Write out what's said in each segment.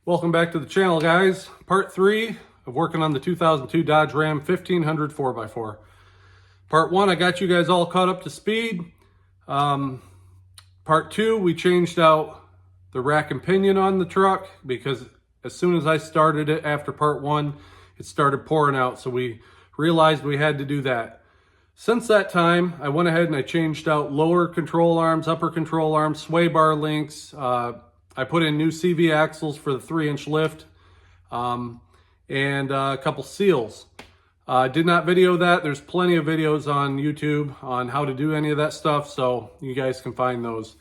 Welcome back to the channel, guys. Part 3 of working on the 2002 Dodge Ram 1500 4x4. Part 1, I got you guys all caught up to speed. Part 2, we changed out the rack and pinion on the truck because as soon as I started it after Part 1, it started pouring out. So we realized we had to do that. Since that time, I went ahead and I changed out lower control arms, upper control arms, sway bar links. I put in new CV axles for the 3-inch lift and a couple seals. I did not video that. There's plenty of videos on YouTube on how to do any of that stuff, so you guys can find those.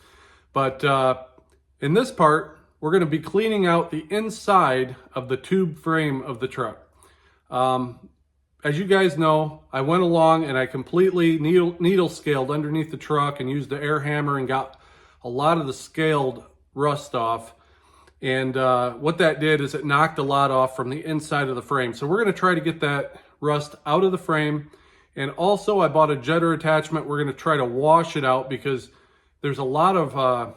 But in this part, we're going to be cleaning out the inside of the tube frame of the truck. As you guys know, I went along and I completely needle scaled underneath the truck and used the air hammer and got a lot of the scaled rust off. And what that did is it knocked a lot off from the inside of the frame. So we're going to try to get that rust out of the frame. And also I bought a jetter attachment. We're going to try to wash it out because there's a lot of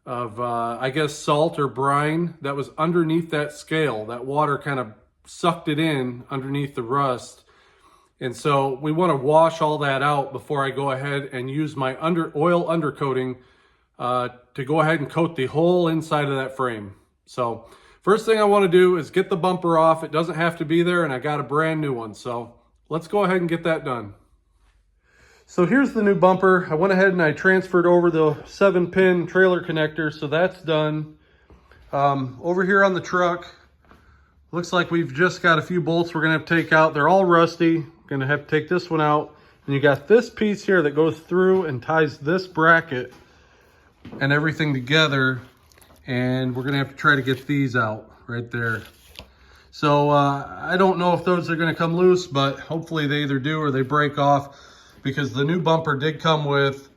I guess salt or brine that was underneath that scale. That water kind of sucked it in underneath the rust. And so we want to wash all that out before I go ahead and use my oil undercoating to go ahead and coat the whole inside of that frame. So first thing I want to do is get the bumper off. It doesn't have to be there, and I got a brand new one. So let's go ahead and get that done. So here's the new bumper. I went ahead and I transferred over the 7-pin trailer connector, so that's done. Over here on the truck, looks like we've just got a few bolts we're gonna have to take out. They're all rusty. Gonna have to take this one out. And you got this piece here that goes through and ties this bracket and everything together, and we're gonna have to try to get these out right there. So I don't know if those are gonna come loose, but hopefully they either do or they break off, because the new bumper did come with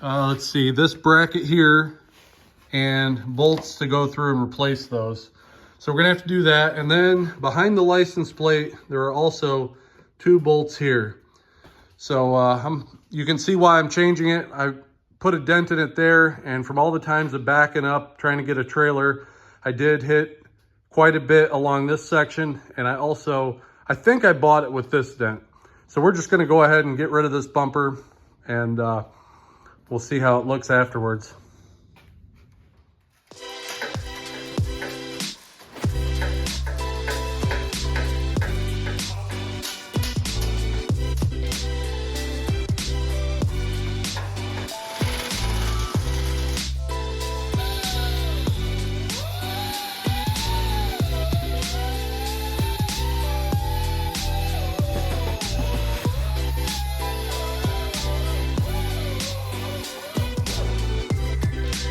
let's see, this bracket here and bolts to go through and replace those. So we're gonna have to do that. And then behind the license plate there are also 2 bolts here. So you can see why I'm changing it. I put a dent in it there, and from all the times of backing up trying to get a trailer, I did hit quite a bit along this section, and I think I bought it with this dent. So we're just going to go ahead and get rid of this bumper, and we'll see how it looks afterwards.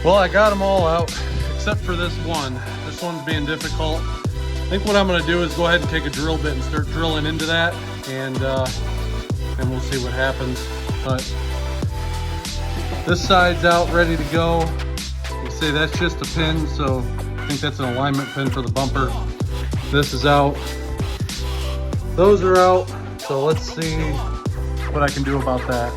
Well, I got them all out except for this one. This one's being difficult. I think what I'm going to do is go ahead and take a drill bit and start drilling into that, and we'll see what happens. But this side's out, ready to go. You see that's just a pin, so I think that's an alignment pin for the bumper. This is out. Those are out. So let's see what I can do about that.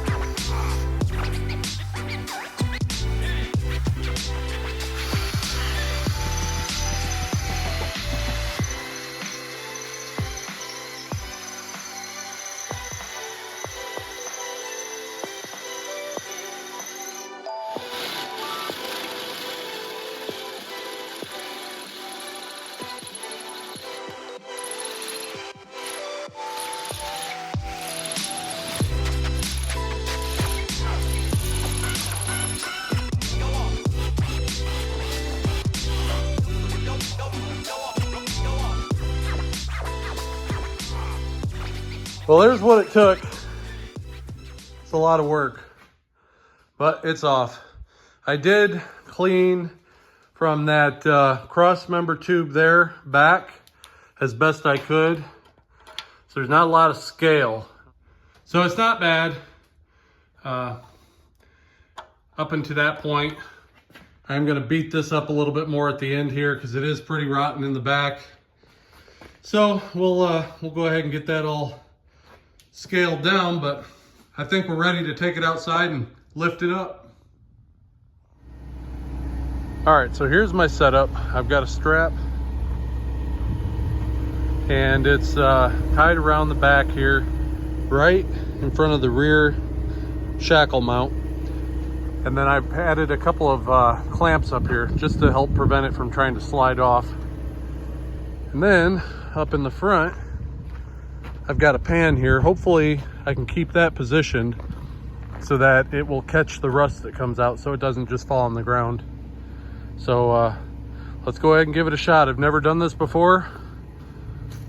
Well, there's what it took. It's a lot of work, but it's off. I did clean from that cross member tube there back as best I could. So there's not a lot of scale. So it's not bad up until that point. I'm gonna beat this up a little bit more at the end here because it is pretty rotten in the back. So we'll go ahead and get that all scaled down, but I think we're ready to take it outside and lift it up. All right, so here's my setup. I've got a strap and it's tied around the back here, right in front of the rear shackle mount. And then I've added a couple of clamps up here just to help prevent it from trying to slide off. And then up in the front, I've got a pan here. Hopefully I can keep that positioned so that it will catch the rust that comes out so it doesn't just fall on the ground. So let's go ahead and give it a shot. I've never done this before,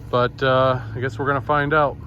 but I guess we're gonna find out.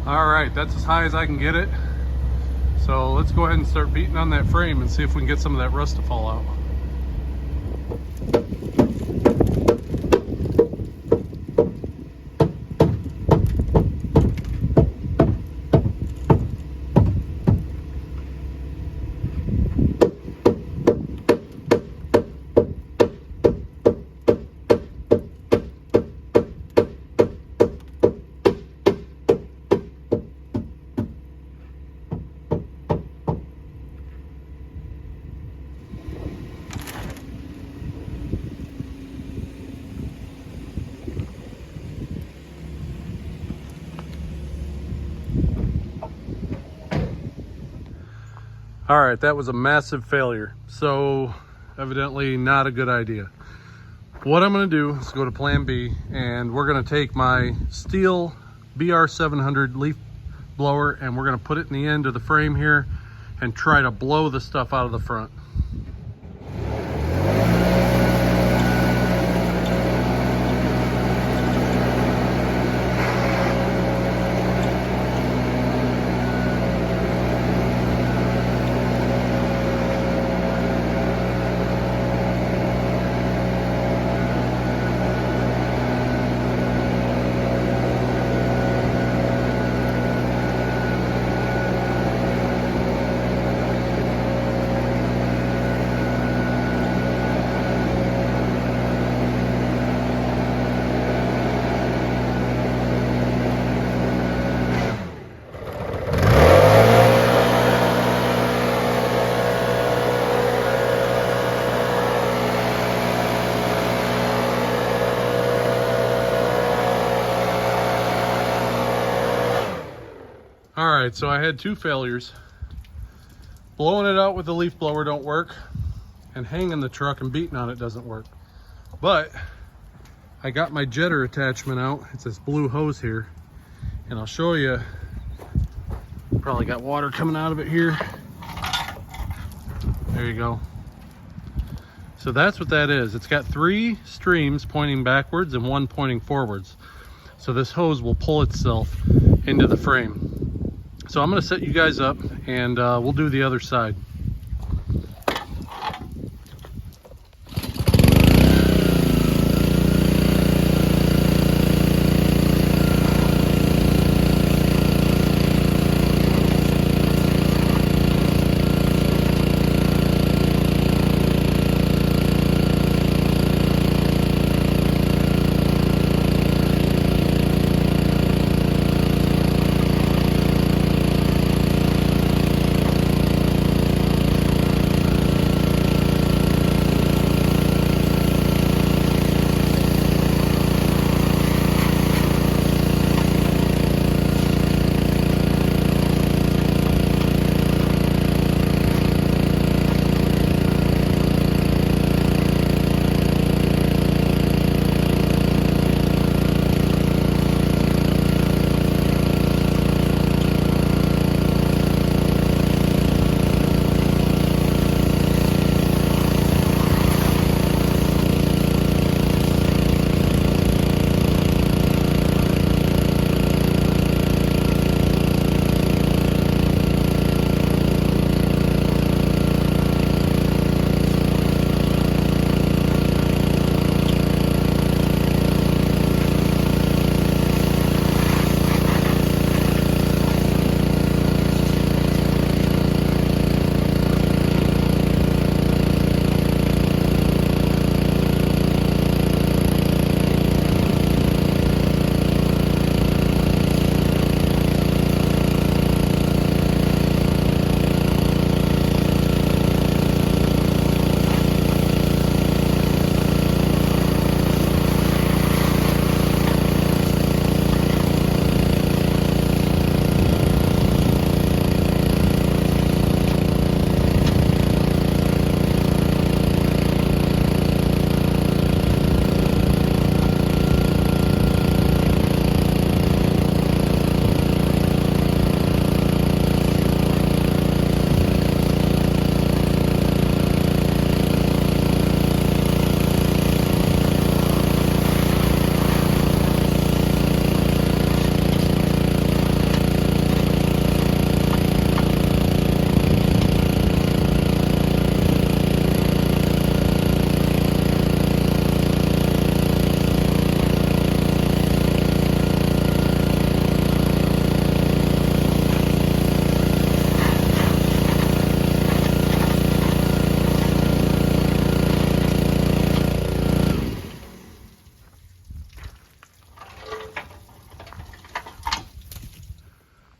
All right, that's as high as I can get it. So let's go ahead and start beating on that frame and see if we can get some of that rust to fall out. All right, that was a massive failure. So evidently not a good idea. What I'm gonna do is go to plan B, and we're gonna take my Stihl BR700 leaf blower and we're gonna put it in the end of the frame here and try to blow the stuff out of the front. All right, so I had two failures. Blowing it out with the leaf blower don't work, and hanging the truck and beating on it doesn't work. But I got my jetter attachment out. It's this blue hose here, and I'll show you. Probably got water coming out of it here. There you go. So that's what that is. It's got 3 streams pointing backwards and 1 pointing forwards. So this hose will pull itself into the frame. So I'm going to set you guys up, and we'll do the other side.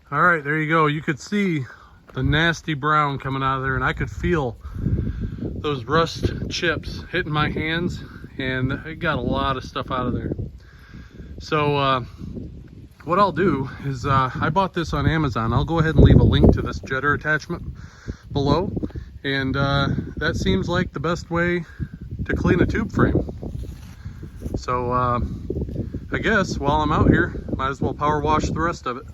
All right, there you go. You could see the nasty brown coming out of there, and I could feel those rust chips hitting my hands, and it got a lot of stuff out of there. So what I'll do is I bought this on Amazon. I'll go ahead and leave a link to this jetter attachment below, and that seems like the best way to clean a tube frame. So I guess while I'm out here, might as well power wash the rest of it.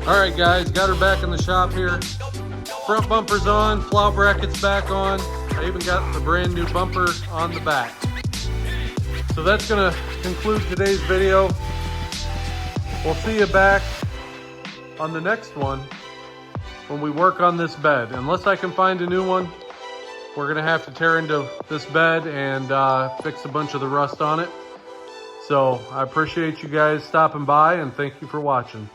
All right, guys, got her back in the shop here. Front bumper's on, plow bracket's back on. I even got the brand new bumper on the back. So that's gonna conclude today's video. We'll see you back on the next one when we work on this bed. Unless I can find a new one, we're gonna have to tear into this bed and fix a bunch of the rust on it. So I appreciate you guys stopping by, and thank you for watching.